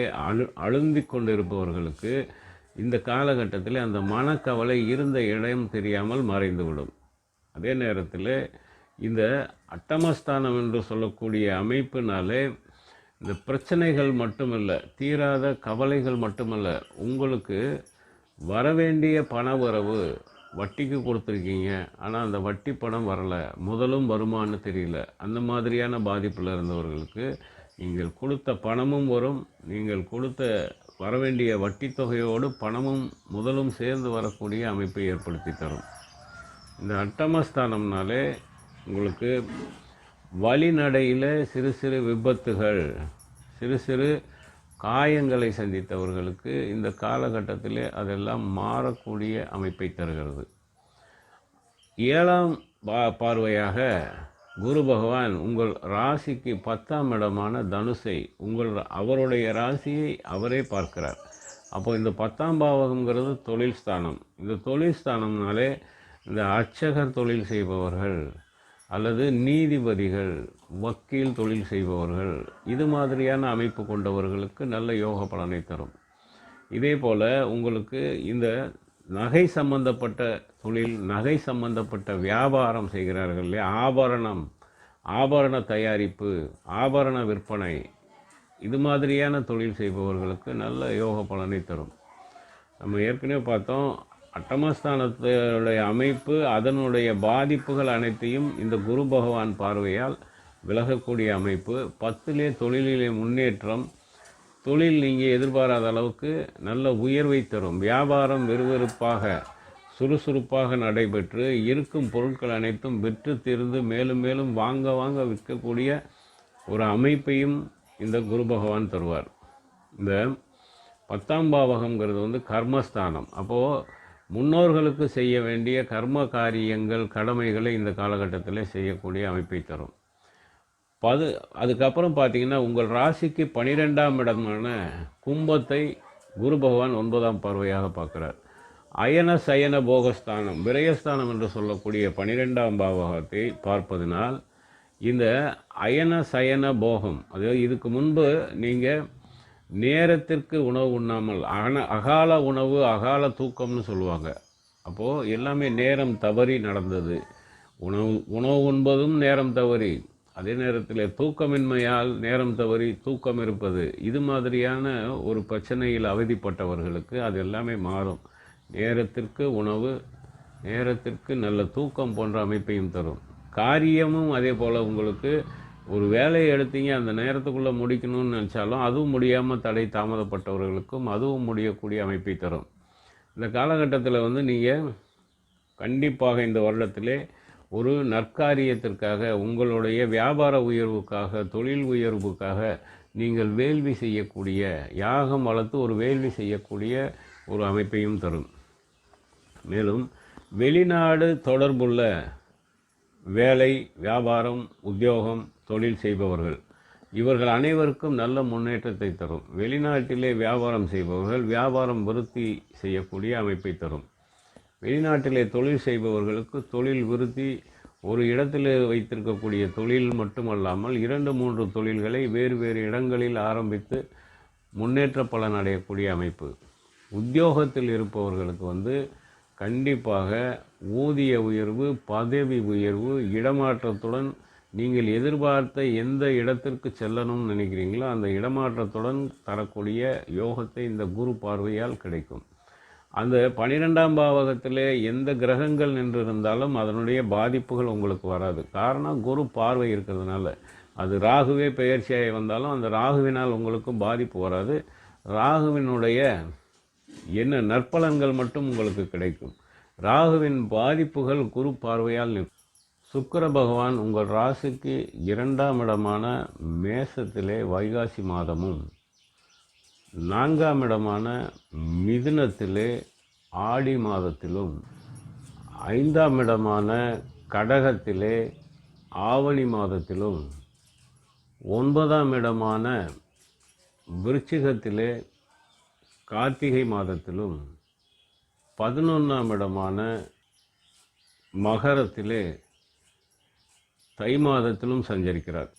அழுந்தி கொண்டிருப்பவர்களுக்கு இந்த காலகட்டத்தில் அந்த மனக்கவலை இருந்த இடம் தெரியாமல் மறைந்துவிடும். அதே நேரத்தில் இந்த அட்டமஸ்தானம் என்று சொல்லக்கூடிய அமைப்பினாலே இந்த பிரச்சனைகள் மட்டுமல்ல, தீராத கவலைகள் மட்டுமல்ல, உங்களுக்கு வரவேண்டிய பண வரவு, வட்டிக்கு கொடுத்துருக்கீங்க, ஆனால் அந்த வட்டி பணம் வரலை, முதலும் வருமானு தெரியல, அந்த மாதிரியான பாதிப்பில் இருந்தவர்களுக்கு நீங்கள் கொடுத்த பணமும் வரும், நீங்கள் கொடுத்த வரவேண்டிய வட்டி தொகையோடு பணமும் முதலும் சேர்ந்து வரக்கூடிய அமைப்பை ஏற்படுத்தி தரும். இந்த அட்டமஸ்தானம்னாலே உங்களுக்கு வழிநடையில் சிறு சிறு விபத்துகள், சிறு சிறு காயங்களை சந்தித்தவர்களுக்கு இந்த காலகட்டத்தில் அதெல்லாம் மாறக்கூடிய அமைப்பை தருகிறது. 7ஆம் பார்வையாக குரு பகவான் உங்கள் ராசிக்கு 10ஆம் இடமான தனுசை, அவருடைய ராசியை அவரே பார்க்கிறார். அப்போ இந்த 10ஆம் பாவகங்கிறது தொழில் ஸ்தானம். இந்த தொழில் ஸ்தானம்னாலே இந்த அர்ச்சகர் தொழில் செய்பவர்கள் அல்லது நீதிபதிகள், வக்கீல் தொழில் செய்பவர்கள், இது மாதிரியான அமைப்பு கொண்டவர்களுக்கு நல்ல யோக பலனை தரும். இதே போல் உங்களுக்கு இந்த நகை சம்பந்தப்பட்ட தொழில், நகை சம்பந்தப்பட்ட வியாபாரம் செய்கிறார்கள் இல்லையா, ஆபரண தயாரிப்பு, ஆபரண விற்பனை, இது மாதிரியான தொழில் செய்பவர்களுக்கு நல்ல யோக பலனை தரும். நம்ம ஏற்கனவே பார்த்தோம், அட்டமஸ்தானத்துடைய அமைப்பு, அதனுடைய பாதிப்புகள் அனைத்தையும் இந்த குரு பகவான் பார்வையால் விலகக்கூடிய அமைப்பு. 10லே தொழிலிலே முன்னேற்றம், தொழில் நீங்கள் எதிர்பாராத அளவுக்கு நல்ல உயர்வை தரும். வியாபாரம் விறுவிறுப்பாக சுறுசுறுப்பாக நடைபெற்று இருக்கும் பொருட்கள் அனைத்தும் விற்று தீர்ந்து மேலும் மேலும் வாங்க விற்கக்கூடிய ஒரு அமைப்பையும் இந்த குரு பகவான் தருவார். இந்த 10ஆம் பாவகங்கிறது கர்மஸ்தானம். அப்போது முன்னோர்களுக்கு செய்ய வேண்டிய கர்ம காரியங்கள், கடமைகளை இந்த காலகட்டத்தில் செய்யக்கூடிய அமைப்பை தரும். அதுக்கப்புறம் பார்த்தீங்கன்னா உங்கள் ராசிக்கு 12ஆம் இடமான கும்பத்தை குரு பகவான் 9ஆம் பார்வையாக பார்க்குறார். அயன சயன போகஸ்தானம், விரயஸ்தானம் என்று சொல்லக்கூடிய 12ஆம் பாவகத்தை பார்ப்பதனால் இந்த அயன சயன போகம், அதாவது இதுக்கு முன்பு நீங்கள் நேரத்திற்கு உணவு உண்ணாமல், அகால உணவு அகால தூக்கம்னு சொல்லுவாங்க. அப்போது எல்லாமே நேரம் தவறி நடந்தது. உணவு உண்பதும் நேரம் தவறி, அதே நேரத்தில் தூக்கமின்மையால் நேரம் தவறி தூக்கம் இருப்பது, இது மாதிரியான ஒரு பிரச்சனையில் அவதிப்பட்டவர்களுக்கு அது எல்லாமே மாறும். நேரத்திற்கு உணவு, நேரத்திற்கு நல்ல தூக்கம் போன்ற அமைப்பையும் தரும். காரியமும் அதே போல் உங்களுக்கு ஒரு வேலையை எடுத்தீங்க, அந்த நேரத்துக்குள்ளே முடிக்கணும்னு நினச்சாலும் அதுவும் முடியாமல் தடை தாமதப்பட்டவர்களுக்கும் அதுவும் முடியக்கூடிய அமைப்பை தரும். இந்த காலகட்டத்தில் நீங்கள் கண்டிப்பாக இந்த வருடத்திலே ஒரு நற்காரியத்திற்காக, உங்களுடைய வியாபார உயர்வுக்காக, தொழில் உயர்வுக்காக நீங்கள் வேள்வி செய்யக்கூடிய, யாகம் வளர்த்து ஒரு வேள்வி செய்யக்கூடிய ஒரு அமைப்பையும் தரும். மேலும் வெளிநாடு தொடர்புள்ள வேலை, வியாபாரம், உத்தியோகம், தொழில் செய்பவர்கள், இவர்கள் அனைவருக்கும் நல்ல முன்னேற்றத்தை தரும். வெளிநாட்டிலே வியாபாரம் செய்பவர்கள் வியாபாரம் விருத்தி செய்யக்கூடிய அமைப்பை தரும். வெளிநாட்டிலே தொழில் செய்பவர்களுக்கு தொழில் விருத்தி, ஒரு இடத்தில் வைத்திருக்கக்கூடிய தொழில் மட்டுமல்லாமல் 2-3 தொழில்களை வேறு வேறு இடங்களில் ஆரம்பித்து முன்னேற்ற பலன் அடையக்கூடிய அமைப்பு. உத்தியோகத்தில் இருப்பவர்களுக்கு கண்டிப்பாக ஊதிய உயர்வு, பதவி உயர்வு, இடமாற்றத்துடன் நீங்கள் எதிர்பார்த்த எந்த இடத்திற்கு செல்லணும்னு நினைக்கிறீங்களோ அந்த இடமாற்றத்துடன் தரக்கூடிய யோகத்தை இந்த குரு பார்வையால் கிடைக்கும். அந்த 12ஆம் பாவகத்தில் எந்த கிரகங்கள் நின்றிருந்தாலும் அதனுடைய பாதிப்புகள் உங்களுக்கு வராது. காரணம், குரு பார்வை இருக்கிறதுனால. அது ராகுவே பெயர்ச்சியாகி வந்தாலும் அந்த ராகுவினால் உங்களுக்கு பாதிப்பு வராது. ராகுவினுடைய என்ன நற்பலன்கள் மட்டும் உங்களுக்கு கிடைக்கும். ராகுவின் பாதிப்புகள் குரு பார்வையால் நிற்கும். சுக்கிர பகவான் உங்கள் ராசிக்கு 2ஆம் இடமான மேசத்திலே வைகாசி மாதமும், 4ஆம் இடமான மிதுனத்திலே ஆடி மாதத்திலும், 5ஆம் இடமான கடகத்திலே ஆவணி மாதத்திலும், 9ஆம் இடமான விருச்சிகத்திலே கார்த்திகை மாதத்திலும், 11ஆம் இடமான மகரத்திலே தை மாதத்திலும் சஞ்சரிக்கிறார்.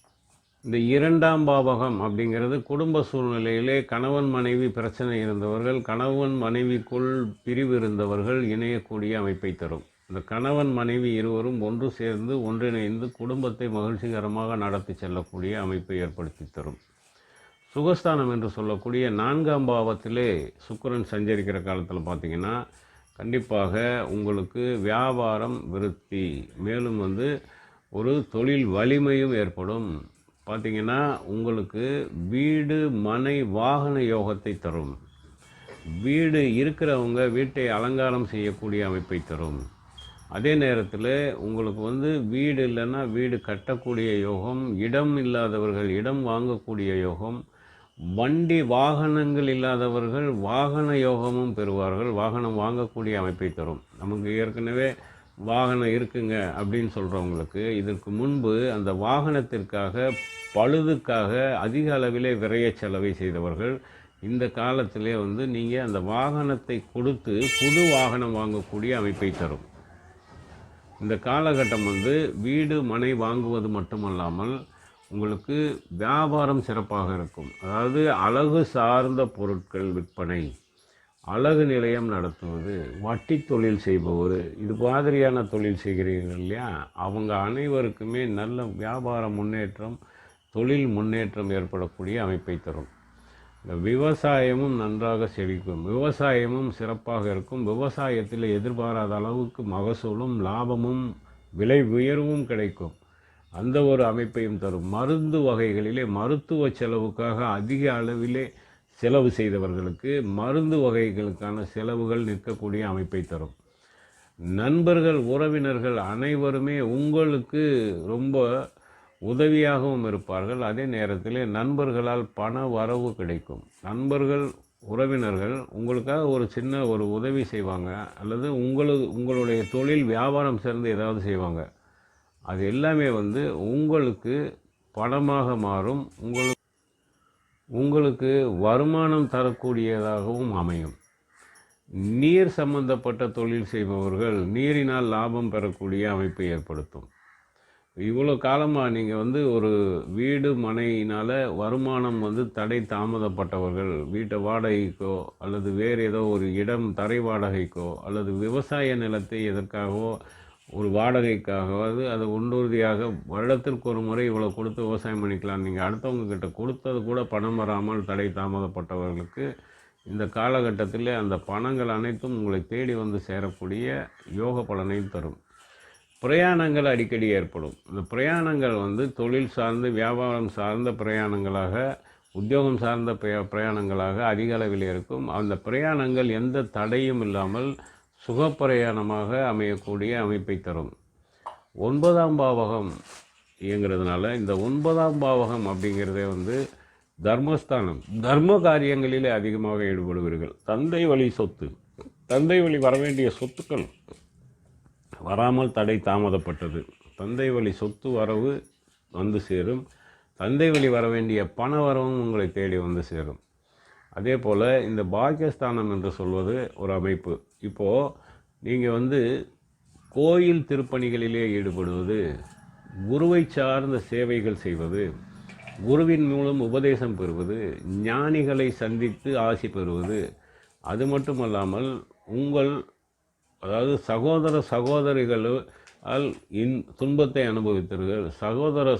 இந்த 2ஆம் பாவகம் அப்படிங்கிறது குடும்ப சூழ்நிலையிலே கணவன் மனைவி பிரச்சனை இருந்தவர்கள், கணவன் மனைவிக்குள் பிரிவு இருந்தவர்கள் இணையக்கூடிய அமைப்பை தரும். இந்த கணவன் மனைவி இருவரும் ஒன்று சேர்ந்து ஒன்றிணைந்து குடும்பத்தை மகிழ்ச்சிகரமாக நடத்தி செல்லக்கூடிய அமைப்பை ஏற்படுத்தி தரும். சுகஸ்தானம் என்று சொல்லக்கூடிய 4ஆம் பாவத்திலே சுக்கிரன் சஞ்சரிக்கிற காலத்தில் பார்த்திங்கன்னா கண்டிப்பாக உங்களுக்கு வியாபாரம் விருத்தி, மேலும் ஒரு தொழில் வலிமையும் ஏற்படும். பார்த்திங்கன்னா உங்களுக்கு வீடு மனை வாகன யோகத்தை தரும். வீடு இருக்கிறவங்க வீட்டை அலங்காரம் செய்யக்கூடிய அமைப்பை தரும். அதே நேரத்தில் உங்களுக்கு வீடு இல்லைன்னா வீடு கட்டக்கூடிய யோகம், இடம் இல்லாதவர்கள் இடம் வாங்கக்கூடிய யோகம், வண்டி வாகனங்கள் இல்லாதவர்கள் வாகன யோகமும் பெறுவார்கள், வாகனம் வாங்கக்கூடிய அமைப்பை தரும். நமக்கு ஏற்கனவே வாகனம் இருக்குங்க அப்படின்னு சொல்கிறவங்களுக்கு இதற்கு முன்பு அந்த வாகனத்திற்காக பழுதுக்காக அதிக அளவிலே விரைய செலவை செய்தவர்கள் இந்த காலத்திலே நீங்கள் அந்த வாகனத்தை கொடுத்து புது வாகனம் வாங்கக்கூடிய அமைப்பை தரும். இந்த காலகட்டம் வீடு மனை வாங்குவது மட்டுமல்லாமல் உங்களுக்கு வியாபாரம் சிறப்பாக இருக்கும். அதாவது அழகு சார்ந்த பொருட்கள் விற்பனை, அழகு நிலையம் நடத்துவது, வட்டி தொழில் செய்பவர், இது மாதிரியான தொழில் செய்கிறீர்கள் இல்லையா, அவங்க அனைவருக்குமே நல்ல வியாபார முன்னேற்றம், தொழில் முன்னேற்றம் ஏற்படக்கூடிய அமைப்பை தரும். இந்த விவசாயமும் நன்றாக செழிக்கும், விவசாயமும் சிறப்பாக இருக்கும். விவசாயத்தில் எதிர்பாராத அளவுக்கு மகசூலும் லாபமும் விலை உயர்வும் கிடைக்கும். அந்த ஒரு அமைப்பையும் தரும். மருந்து வகைகளிலே மருத்துவ செலவுக்காக அதிக அளவிலே செலவு செய்தவர்களுக்கு மருந்து வகைகளுக்கான செலவுகள் நிற்கக்கூடிய அமைப்பை தரும். நண்பர்கள் உறவினர்கள் அனைவருமே உங்களுக்கு ரொம்ப உதவியாகவும் இருப்பார்கள். அதே நேரத்தில் நண்பர்களால் பண வரவு கிடைக்கும். நண்பர்கள் உறவினர்கள் உங்களுக்காக ஒரு சின்ன ஒரு உதவி செய்வாங்க, அல்லது உங்களுடைய தொழில் வியாபாரம் சேர்ந்து ஏதாவது செய்வாங்க. அது எல்லாமே உங்களுக்கு பணமாக மாறும், உங்களுக்கு வருமானம் தரக்கூடியதாகவும் அமையும். நீர் சம்பந்தப்பட்ட தொழில் செய்பவர்கள் நீரினால் லாபம் பெறக்கூடிய அமைப்பை ஏற்படுத்தும். இவ்வளோ காலமாக நீங்கள் ஒரு வீடு மனையினால் வருமானம் தடை தாமதப்பட்டவர்கள், வீட்டை வாடகைக்கோ அல்லது வேறு ஏதோ ஒரு இடம் தரை வாடகைக்கோ அல்லது விவசாய நிலத்தை எதற்காகவோ ஒரு வாடகைக்காகவாது அதை உண்டுறுதியாக வருடத்திற்கு ஒரு முறை இவ்வளோ கொடுத்து விவசாயம் பண்ணிக்கலாம், நீங்கள் அடுத்தவங்க கிட்ட கொடுத்தது கூட பணம் வராமல் தடை தாமதப்பட்டவர்களுக்கு இந்த காலகட்டத்தில் அந்த பணங்கள் அனைத்தும் உங்களை தேடி சேரக்கூடிய யோக பலனையும் தரும். பிரயாணங்கள் அடிக்கடி ஏற்படும். இந்த பிரயாணங்கள் தொழில் சார்ந்து வியாபாரம் சார்ந்த பிரயாணங்களாக, உத்தியோகம் சார்ந்த பிரயாணங்களாக அதிக அளவில் இருக்கும். அந்த பிரயாணங்கள் எந்த தடையும் இல்லாமல் சுகப்பிரயாணமாக அமையக்கூடிய அமைப்பை தரும். 9ஆம் பாவகம் இயங்கிறதுனால இந்த 9ஆம் பாவகம் அப்படிங்கிறதே தர்மஸ்தானம். தர்ம காரியங்களிலே அதிகமாக ஈடுபடுவீர்கள். தந்தை வழி சொத்து, தந்தை வழி வரவேண்டிய சொத்துக்கள் வராமல் தடை தாமதப்பட்டது, தந்தை வழி சொத்து வரவு சேரும். தந்தை வழி வரவேண்டிய பண வரவும் உங்களை தேடி சேரும். அதே போல் இந்த பாக்கியஸ்தானம் என்று சொல்வது ஒரு அமைப்பு. இப்போது நீங்கள் கோயில் திருப்பணிகளிலே ஈடுபடுவது, குருவை சார்ந்த சேவைகள் செய்வது, குருவின் மூலம் உபதேசம் பெறுவது, ஞானிகளை சந்தித்து ஆசி பெறுவது, அது மட்டுமல்லாமல் அதாவது சகோதரிகளால் துன்பத்தை அனுபவித்தவர்கள்,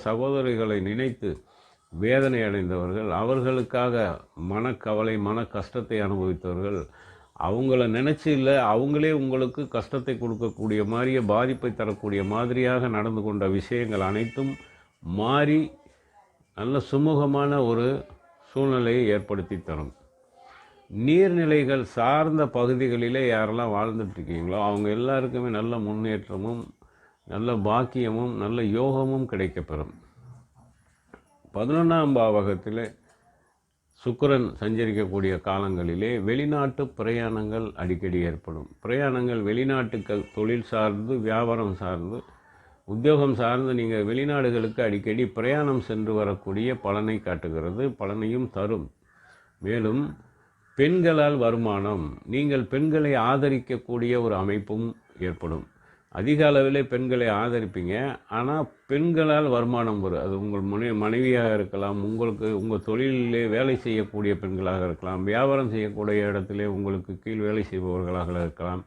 சகோதரிகளை நினைத்து வேதனை அடைந்தவர்கள், அவர்களுக்காக மனக்கவலை மன கஷ்டத்தை அனுபவித்தவர்கள், அவங்கள நினச்சி இல்லை அவங்களே உங்களுக்கு கஷ்டத்தை கொடுக்கக்கூடிய மாதிரியே பாதிப்பை தரக்கூடிய மாதிரியாக நடந்து கொண்ட விஷயங்கள் அனைத்தும் மாறி நல்ல சுமூகமான ஒரு சூழ்நிலையை ஏற்படுத்தி தரும். நீர்நிலைகள் சார்ந்த பகுதிகளிலே யாரெல்லாம் வாழ்ந்துட்டுருக்கீங்களோ அவங்க எல்லாருக்குமே நல்ல முன்னேற்றமும் நல்ல பாக்கியமும் நல்ல யோகமும் கிடைக்கப்பெறும். 11ஆம் பாவகத்தில் சுக்கிரன் சஞ்சரிக்கக்கூடிய காலங்களிலே வெளிநாட்டு பிரயாணங்கள் அடிக்கடி ஏற்படும். பிரயாணங்கள் வெளிநாட்டுக்கள் தொழில் சார்ந்து வியாபாரம் சார்ந்து உத்தியோகம் சார்ந்து நீங்கள் வெளிநாடுகளுக்கு அடிக்கடி பிரயாணம் சென்று வரக்கூடிய பலனை காட்டுகிறது, பலனையும் தரும். மேலும் பெண்களால் வருமானம், நீங்கள் பெண்களை ஆதரிக்கக்கூடிய ஒரு அமைப்பும் ஏற்படும். அதிக அளவிலே பெண்களை ஆதரிப்பீங்க. ஆனால் பெண்களால் வருமானம் வரும். அது உங்கள் மனைவியாக இருக்கலாம், உங்கள் தொழிலிலே வேலை செய்யக்கூடிய பெண்களாக இருக்கலாம், வியாபாரம் செய்யக்கூடிய இடத்திலே உங்களுக்கு கீழ் வேலை செய்பவர்களாக இருக்கலாம்,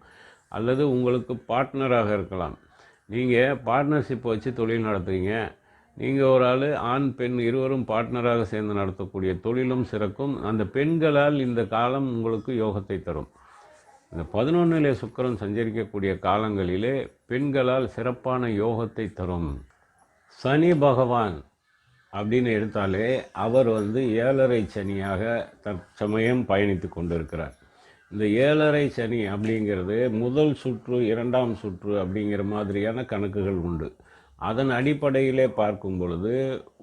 அல்லது உங்களுக்கு பார்ட்னராக இருக்கலாம். நீங்கள் பார்ட்னர்ஷிப் வச்சு தொழில் நடத்துகிறீங்க. நீங்கள் ஒரு ஆள், ஆண் பெண் இருவரும் பார்ட்னராக சேர்ந்து நடத்தக்கூடிய தொழிலும் சிறக்கும். அந்த பெண்களால் இந்த காலம் உங்களுக்கு யோகத்தை தரும். இந்த 11லே சுக்கிரன் சஞ்சரிக்கக்கூடிய காலங்களிலே பெண்களால் சிறப்பான யோகத்தை தரும். சனி பகவான் அப்படின்னு எடுத்தாலே அவர் 7.5 சனியாக தற்சமயம் பயணித்து கொண்டிருக்கிறார். இந்த 7.5 சனி அப்படிங்கிறது முதல் சுற்று, 2ஆம் சுற்று அப்படிங்கிற மாதிரியான கணக்குகள் உண்டு. அதன் அடிப்படையிலே பார்க்கும் பொழுது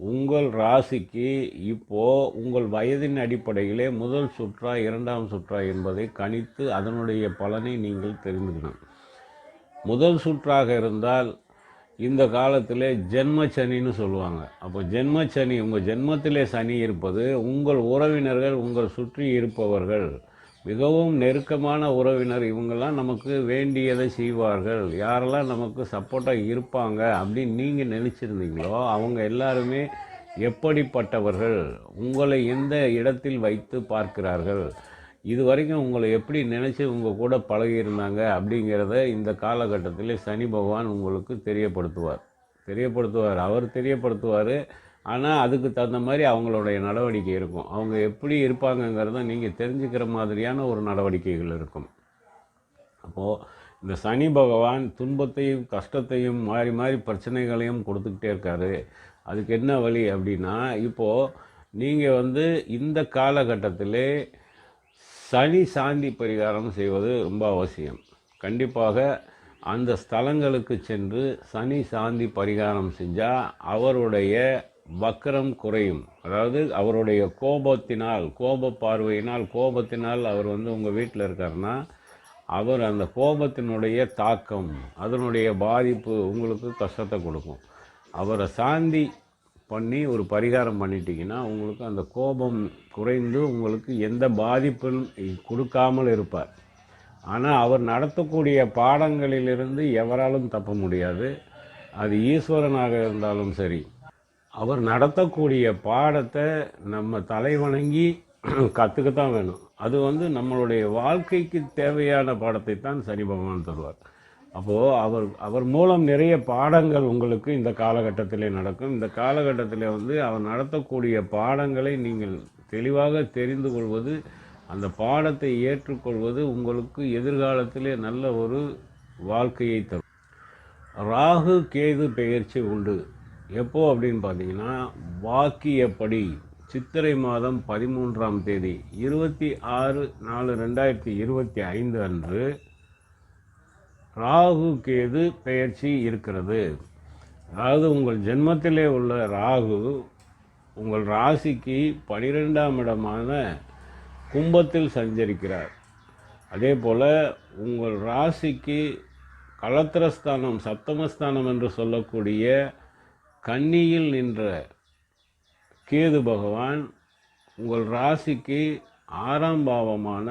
உங்கள் ராசிக்கு இப்போது உங்கள் வயதின் அடிப்படையிலே முதல் சுற்றா 2ஆம் சுற்றா என்பதை கணித்து அதனுடைய பலனை நீங்கள் தெரிந்துக்கணும். முதல் சுற்றாக இருந்தால் இந்த காலத்தில் ஜென்மச்சனின்னு சொல்லுவாங்க. அப்போ ஜென்மச்சனி, உங்கள் ஜென்மத்திலே சனி இருப்பது, உங்கள் உறவினர்கள், உங்கள் சுற்றி இருப்பவர்கள், மிகவும் நெருக்கமான உறவினர், இவங்கெல்லாம் நமக்கு வேண்டியதை செய்வார்கள், யாரெல்லாம் நமக்கு சப்போர்ட்டாக இருப்பாங்க அப்படின்னு நீங்கள் நினச்சிருந்தீங்களோ அவங்க எல்லாருமே எப்படிப்பட்டவர்கள், உங்களை எந்த இடத்தில் வைத்து பார்க்கிறார்கள், இது வரைக்கும் உங்களை எப்படி நினச்சி உங்கள் கூட பழகியிருந்தாங்க அப்படிங்கிறத இந்த காலகட்டத்தில் சனி பகவான் உங்களுக்கு தெரியப்படுத்துவார். அவர் தெரியப்படுத்துவார். ஆனால் அதுக்கு தகுந்த மாதிரி அவங்களுடைய நடவடிக்கை இருக்கும். அவங்க எப்படி இருப்பாங்கங்கிறத நீங்கள் தெரிஞ்சுக்கிற மாதிரியான ஒரு நடவடிக்கைகள் இருக்கும். அப்போது இந்த சனி பகவான் துன்பத்தையும் கஷ்டத்தையும் மாறி மாறி பிரச்சனைகளையும் கொடுத்துக்கிட்டே இருக்காரு. அதுக்கு என்ன வழி அப்படின்னா, இப்போது நீங்கள் இந்த காலகட்டத்திலே சனி சாந்தி பரிகாரம் செய்வது ரொம்ப அவசியம். கண்டிப்பாக அந்த ஸ்தலங்களுக்கு சென்று சனி சாந்தி பரிகாரம் செஞ்சால் அவருடைய வக்கரம் குறையும். அதாவது அவருடைய கோப பார்வையினால் அவர் உங்கள் வீட்டில் இருக்காருன்னா அவர் அந்த கோபத்தினுடைய தாக்கம், அதனுடைய பாதிப்பு உங்களுக்கு கஷ்டத்தை கொடுக்கும். அவரை சாந்தி பண்ணி ஒரு பரிகாரம் பண்ணிட்டீங்கன்னா உங்களுக்கு அந்த கோபம் குறைந்து உங்களுக்கு எந்த பாதிப்பும் கொடுக்காமல் இருப்பார். ஆனால் அவர் நடத்தக்கூடிய பாடங்களிலிருந்து எவராலும் தப்ப முடியாது. அது ஈஸ்வரனாக இருந்தாலும் சரி, அவர் நடத்தக்கூடிய பாடத்தை நம்ம தலைவணங்கி கற்றுக்கத்தான் வேணும். அது நம்மளுடைய வாழ்க்கைக்கு தேவையான பாடத்தை தான் சனி பகவான் தருவார். அப்போது அவர் மூலம் நிறைய பாடங்கள் உங்களுக்கு இந்த காலகட்டத்திலே நடக்கும். இந்த காலகட்டத்தில் அவர் நடத்தக்கூடிய பாடங்களை நீங்கள் தெளிவாக தெரிந்து கொள்வது, அந்த பாடத்தை ஏற்றுக்கொள்வது உங்களுக்கு எதிர்காலத்திலே நல்ல ஒரு வாழ்க்கையை தரும். ராகு கேது பெயர்ச்சி உண்டு. எப்போ அப்படின்னு பார்த்தீங்கன்னா, வாக்கியப்படி சித்திரை மாதம் 13ஆம் தேதி 26/4/2025 அன்று ராகு கேது பெயர்ச்சி இருக்கிறது. அதாவது உங்கள் ஜென்மத்திலே உள்ள ராகு உங்கள் ராசிக்கு 12ஆம் இடமான கும்பத்தில் சஞ்சரிக்கிறார். அதே போல் உங்கள் ராசிக்கு களத்திரஸ்தானம், சப்தமஸ்தானம் என்று சொல்லக்கூடிய கன்னியில் நின்ற கேது பகவான் உங்கள் ராசிக்கு 6ஆம் பாவமான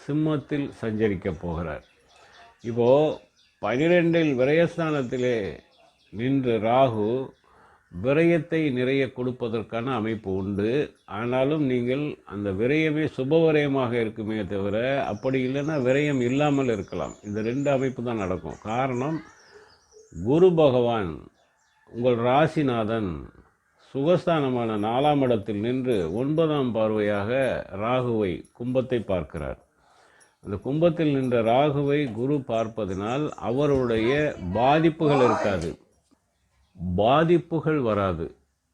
சிம்மத்தில் சஞ்சரிக்கப் போகிறார். இப்போது 12இல் விரயஸ்தானத்திலே நின்று ராகு விரயத்தை நிறைய கொடுப்பதற்கான அமைப்பு உண்டு. ஆனாலும் நீங்கள் அந்த விரயமே சுபவிரயமாக இருக்குமே தவிர, அப்படி இல்லைன்னா விரயம் இல்லாமல் இருக்கலாம். இந்த 2 அமைப்பு தான் நடக்கும். காரணம், குரு பகவான் உங்கள் ராசிநாதன் சுகஸ்தானமான 4ஆம் இடத்தில் நின்று 9ஆம் பார்வையாக ராகுவை கும்பத்தை பார்க்கிறார். அந்த கும்பத்தில் நின்ற ராகுவை குரு பார்ப்பதனால் அவருடைய பாதிப்புகள் இருக்காது, பாதிப்புகள் வராது.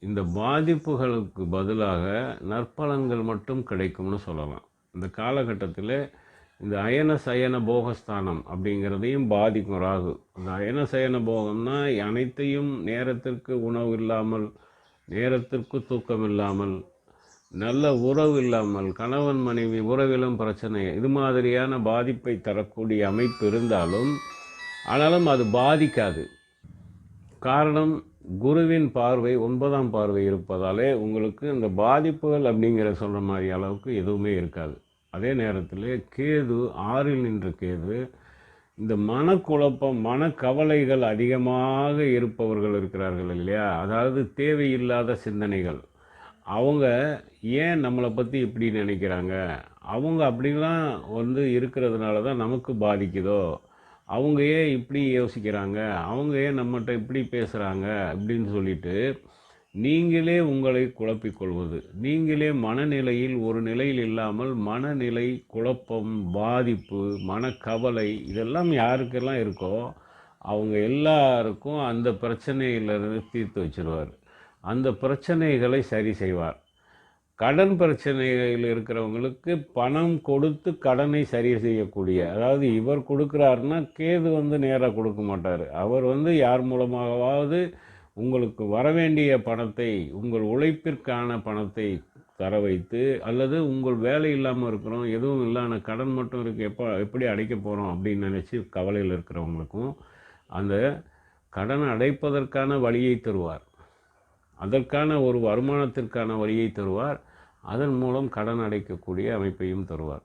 இந்த பாதிப்புகளுக்கு பதிலாக நற்பலன்கள் மட்டும் கிடைக்கும்னு சொல்லலாம். இந்த காலகட்டத்தில் இந்த அயன சயன போகஸ்தானம் அப்படிங்கிறதையும் பாதிக்கும் ராகு. இந்த அயன சயன போகம்னா அனைத்தையும் நேரத்திற்கு உணவு இல்லாமல், நேரத்திற்கு தூக்கம் இல்லாமல், நல்ல உறவு இல்லாமல், கணவன் மனைவி உறவிலும் பிரச்சனை, இது மாதிரியான பாதிப்பை தரக்கூடிய அமைப்பு இருந்தாலும் ஆனாலும் அது பாதிக்காது. காரணம், குருவின் பார்வை 9ஆம் பார்வை இருப்பதாலே உங்களுக்கு இந்த பாதிப்புகள் அப்படிங்கிற சொல்கிற மாதிரி அளவுக்கு எதுவுமே இருக்காது. அதே நேரத்தில் கேது 6இல் நின்ற கேது இந்த மனக்குழப்பம், மனக்கவலைகள் அதிகமாக இருப்பவர்கள் இருக்கிறார்கள் இல்லையா? அதாவது தேவையில்லாத சிந்தனைகள். அவங்க ஏன் நம்மளை பற்றி இப்படி நினைக்கிறாங்க? அவங்க அப்படிலாம் இருக்கிறதுனால தான் நமக்கு பாதிக்குதோ? அவங்க ஏன் இப்படி யோசிக்கிறாங்க? அவங்க ஏன் நம்மகிட்ட இப்படி பேசுகிறாங்க? அப்படின்னு சொல்லிட்டு நீங்களே உங்களை குழப்பிக்கொள்வது, நீங்களே மனநிலையில் ஒரு நிலையில் இல்லாமல் மனநிலை குழப்பம், பாதிப்பு, மனக்கவலை இதெல்லாம் யாருக்கெல்லாம் இருக்கோ அவங்க எல்லாருக்கும் அந்த பிரச்சனையிலிருந்து தீர்த்து வச்சிருவார். அந்த பிரச்சனைகளை சரி செய்வார். கடன் பிரச்சனையில் இருக்கிறவங்களுக்கு பணம் கொடுத்து கடனை சரி செய்யக்கூடிய, அதாவது இவர் கொடுக்குறாருன்னா கேது நேராக கொடுக்க மாட்டார். அவர் யார் மூலமாகவாவது உங்களுக்கு வரவேண்டிய பணத்தை, உங்கள் உழைப்பிற்கான பணத்தை தர வைத்து, அல்லது உங்கள் வேலை இல்லாமல் இருக்கிறோம், எதுவும் இல்லாத கடன் மட்டும் இருக்குது, எப்படி அடைக்க போகிறோம் அப்படின்னு நினச்சி கவலையில் இருக்கிறவங்களுக்கும் அந்த கடனை அடைப்பதற்கான வழியை தருவார். அதற்கான ஒரு வருமானத்திற்கான வழியை தருவார். அதன் மூலம் கடன் அடைக்கக்கூடிய அமைப்பையும் தருவார்.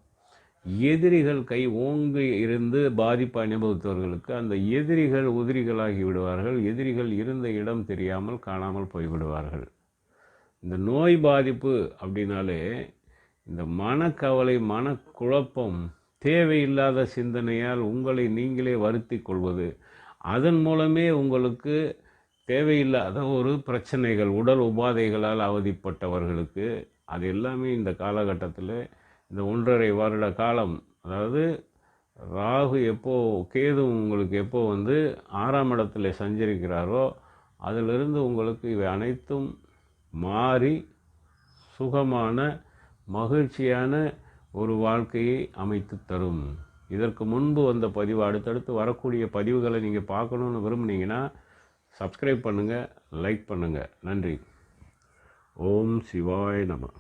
எதிரிகள் கை ஓங்கி இருந்து பாதிப்பு அனுபவித்தவர்களுக்கு அந்த எதிரிகள் உதிரிகளாகி விடுவார்கள். எதிரிகள் இருந்த இடம் தெரியாமல் காணாமல் போய்விடுவார்கள். இந்த நோய் பாதிப்பு அப்படின்னாலே இந்த மனக்கவலை, மனக்குழப்பம், தேவையில்லாத சிந்தனையால் உங்களை நீங்களே வருத்தி கொள்வது, அதன் மூலமே உங்களுக்கு தேவையில்லாத ஒரு பிரச்சனைகள், உடல் உபாதைகளால் அவதிப்பட்டவர்களுக்கு அது எல்லாமே இந்த காலகட்டத்தில், இந்த 1.5 வருட காலம், அதாவது ராகு எப்போ, கேது உங்களுக்கு எப்போ 6ஆம் இடத்துல சஞ்சரிக்கிறாரோ அதிலிருந்து உங்களுக்கு இவை அனைத்தும் மாறி சுகமான மகிழ்ச்சியான ஒரு வாழ்க்கையை அமைத்து தரும். இதற்கு முன்பு வந்த பதிவு, அடுத்தடுத்து வரக்கூடிய பதிவுகளை நீங்கள் பார்க்கணுன்னு விரும்புனீங்கன்னா சப்ஸ்கிரைப் பண்ணுங்கள், லைக் பண்ணுங்கள். நன்றி. ஓம் சிவாய நம.